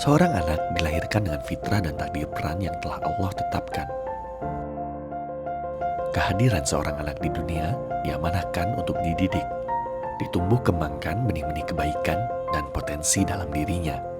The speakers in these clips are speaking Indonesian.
Seorang anak dilahirkan dengan fitrah dan takdir peran yang telah Allah tetapkan. Kehadiran seorang anak di dunia diamanahkan untuk dididik, ditumbuh kembangkan benih-benih kebaikan dan potensi dalam dirinya.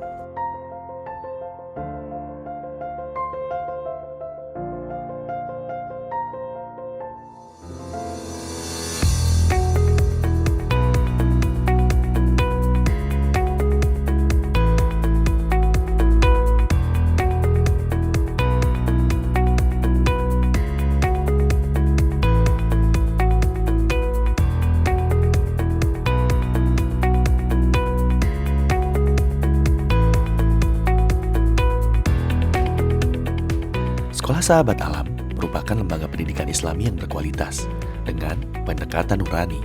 Sekolah Sahabat Alam merupakan lembaga pendidikan Islami yang berkualitas dengan pendekatan nurani.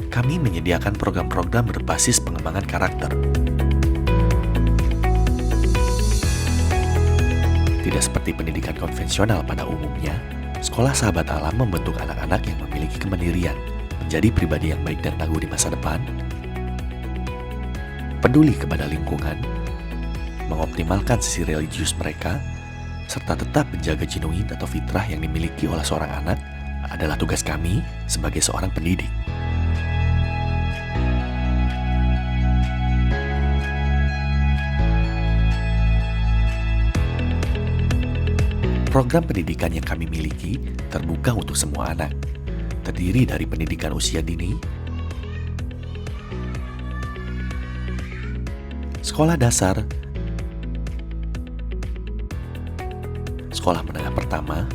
Kami menyediakan program-program berbasis pengembangan karakter. Tidak seperti pendidikan konvensional pada umumnya, Sekolah Sahabat Alam membentuk anak-anak yang memiliki kemandirian, menjadi pribadi yang baik dan tangguh di masa depan, peduli kepada lingkungan, mengoptimalkan sisi religius mereka, serta tetap menjaga genuin atau fitrah yang dimiliki oleh seorang anak adalah tugas kami sebagai seorang pendidik. Program pendidikan yang kami miliki terbuka untuk semua anak, terdiri dari pendidikan usia dini, sekolah dasar, sekolah menengah pertama,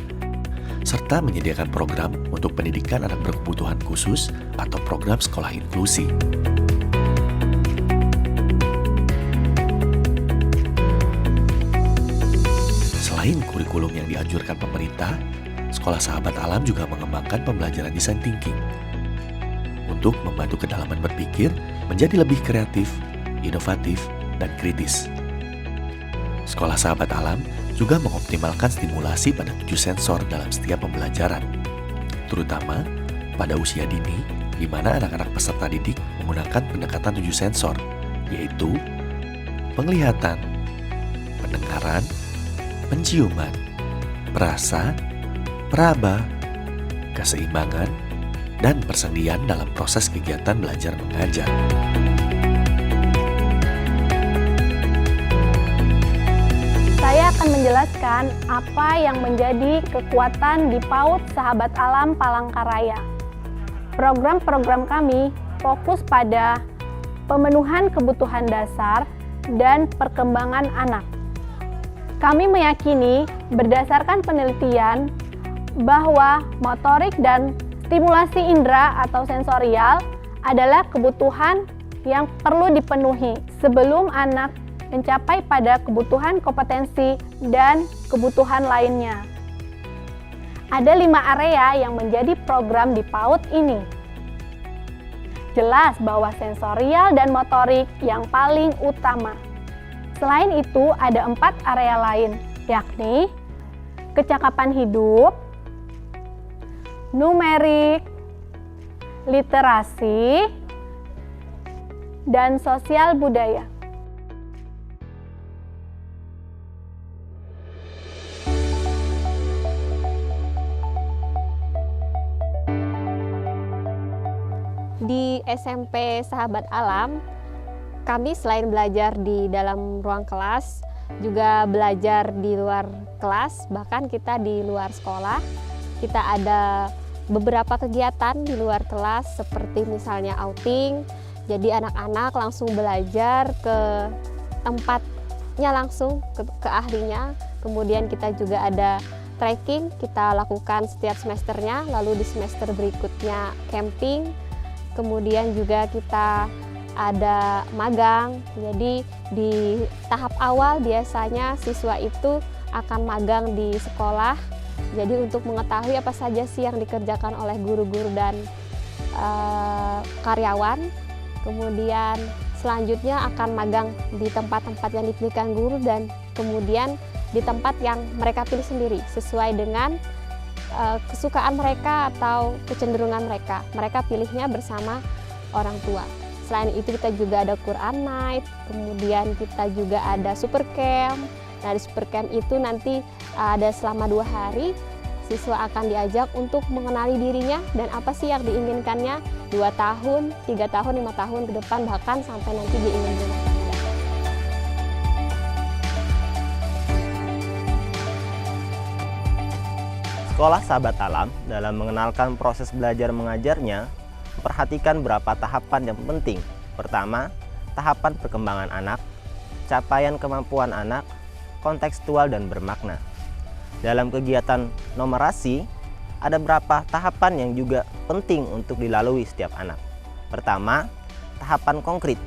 serta menyediakan program untuk pendidikan anak berkebutuhan khusus atau program sekolah inklusi. Selain kurikulum yang dianjurkan pemerintah, Sekolah Sahabat Alam juga mengembangkan pembelajaran desain thinking untuk membantu kedalaman berpikir menjadi lebih kreatif, inovatif, dan kritis. Sekolah Sahabat Alam juga mengoptimalkan stimulasi pada 7 sensor dalam setiap pembelajaran, terutama pada usia dini, di mana anak-anak peserta didik menggunakan pendekatan 7 sensor, yaitu penglihatan, pendengaran, penciuman, perasa, peraba, keseimbangan, dan persendian dalam proses kegiatan belajar mengajar. Saya akan menjelaskan apa yang menjadi kekuatan di PAUD Sahabat Alam Palangkaraya. Program-program kami fokus pada pemenuhan kebutuhan dasar dan perkembangan anak. Kami meyakini berdasarkan penelitian bahwa motorik dan stimulasi indera atau sensorial adalah kebutuhan yang perlu dipenuhi sebelum anak mencapai pada kebutuhan kompetensi dan kebutuhan lainnya. Ada 5 area yang menjadi program di PAUD ini. Jelas bahwa sensorial dan motorik yang paling utama. Selain itu, ada 4 area lain, yakni kecakapan hidup, numerik, literasi, dan sosial budaya. Di SMP Sahabat Alam, kami selain belajar di dalam ruang kelas, juga belajar di luar kelas, bahkan kita di luar sekolah. Kita ada beberapa kegiatan di luar kelas, seperti misalnya outing, jadi anak-anak langsung belajar ke tempatnya langsung, ke ahlinya. Kemudian kita juga ada trekking, kita lakukan setiap semesternya, lalu di semester berikutnya camping. Kemudian juga kita ada magang, jadi di tahap awal biasanya siswa itu akan magang di sekolah. Jadi untuk mengetahui apa saja sih yang dikerjakan oleh guru-guru dan karyawan. Kemudian selanjutnya akan magang di tempat-tempat yang dipilihkan guru dan kemudian di tempat yang mereka pilih sendiri sesuai dengan kesukaan mereka atau kecenderungan mereka. Mereka pilihnya bersama orang tua. selain itu kita juga ada Quran Night, kemudian kita juga ada Super Camp. Nah, di Super Camp itu nanti ada selama 2 hari, siswa akan diajak untuk mengenali dirinya dan apa sih yang diinginkannya 2 tahun, 3 tahun, 5 tahun ke depan, bahkan sampai nanti dia ingin berumah tangga. Sekolah Sahabat Alam dalam mengenalkan proses belajar mengajarnya memperhatikan beberapa tahapan yang penting. Pertama, tahapan perkembangan anak, capaian kemampuan anak, kontekstual dan bermakna. Dalam kegiatan numerasi, ada beberapa tahapan yang juga penting untuk dilalui setiap anak. Pertama, tahapan konkret,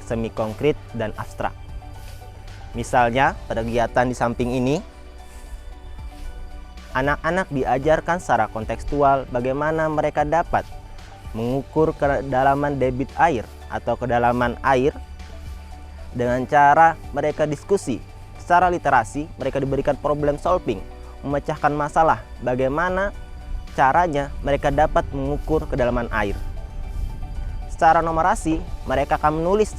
semi konkret dan abstrak. Misalnya, pada kegiatan di samping ini, anak-anak diajarkan secara kontekstual bagaimana mereka dapat mengukur kedalaman debit air atau kedalaman air dengan cara mereka diskusi. Secara literasi, mereka diberikan problem solving, memecahkan masalah, bagaimana caranya mereka dapat mengukur kedalaman air. Secara numerasi, mereka akan menulis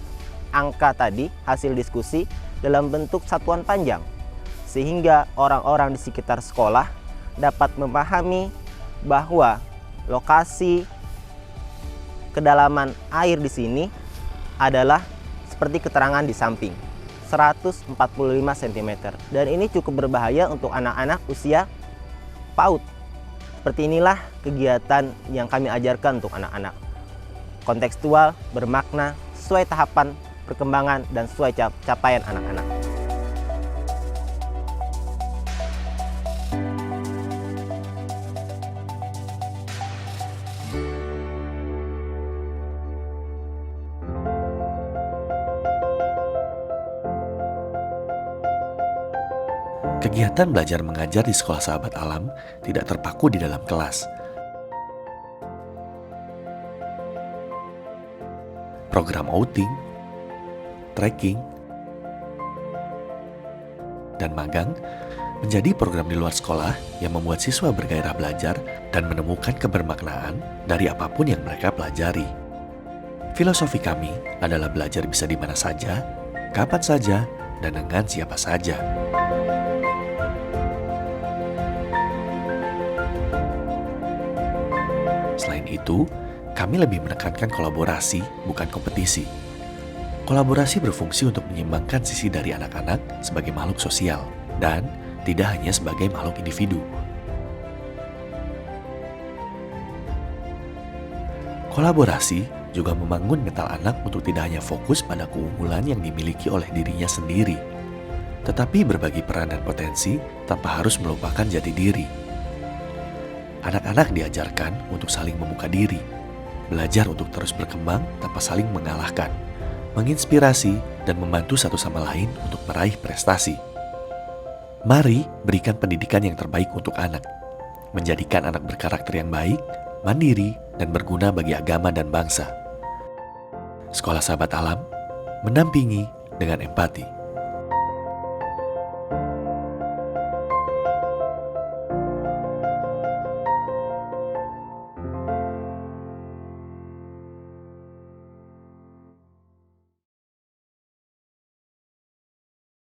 angka tadi, hasil diskusi, dalam bentuk satuan panjang, sehingga orang-orang di sekitar sekolah dapat memahami bahwa lokasi kedalaman air di sini adalah seperti keterangan di samping, 145 cm. Dan ini cukup berbahaya untuk anak-anak usia PAUD. Seperti inilah kegiatan yang kami ajarkan untuk anak-anak. Kontekstual, bermakna, sesuai tahapan perkembangan dan sesuai capaian anak-anak. Kegiatan belajar mengajar di Sekolah Sahabat Alam tidak terpaku di dalam kelas. Program outing, trekking, dan magang menjadi program di luar sekolah yang membuat siswa bergairah belajar dan menemukan kebermaknaan dari apapun yang mereka pelajari. Filosofi kami adalah belajar bisa di mana saja, kapan saja, dan dengan siapa saja. Selain itu, kami lebih menekankan kolaborasi, bukan kompetisi. Kolaborasi berfungsi untuk menyeimbangkan sisi dari anak-anak sebagai makhluk sosial dan tidak hanya sebagai makhluk individu. Kolaborasi juga membangun mental anak untuk tidak hanya fokus pada keunggulan yang dimiliki oleh dirinya sendiri, tetapi berbagi peran dan potensi tanpa harus melupakan jati diri. Anak-anak diajarkan untuk saling membuka diri, belajar untuk terus berkembang tanpa saling mengalahkan, menginspirasi dan membantu satu sama lain untuk meraih prestasi. Mari berikan pendidikan yang terbaik untuk anak, menjadikan anak berkarakter yang baik, mandiri, dan berguna bagi agama dan bangsa. Sekolah Sahabat Alam mendampingi dengan empati.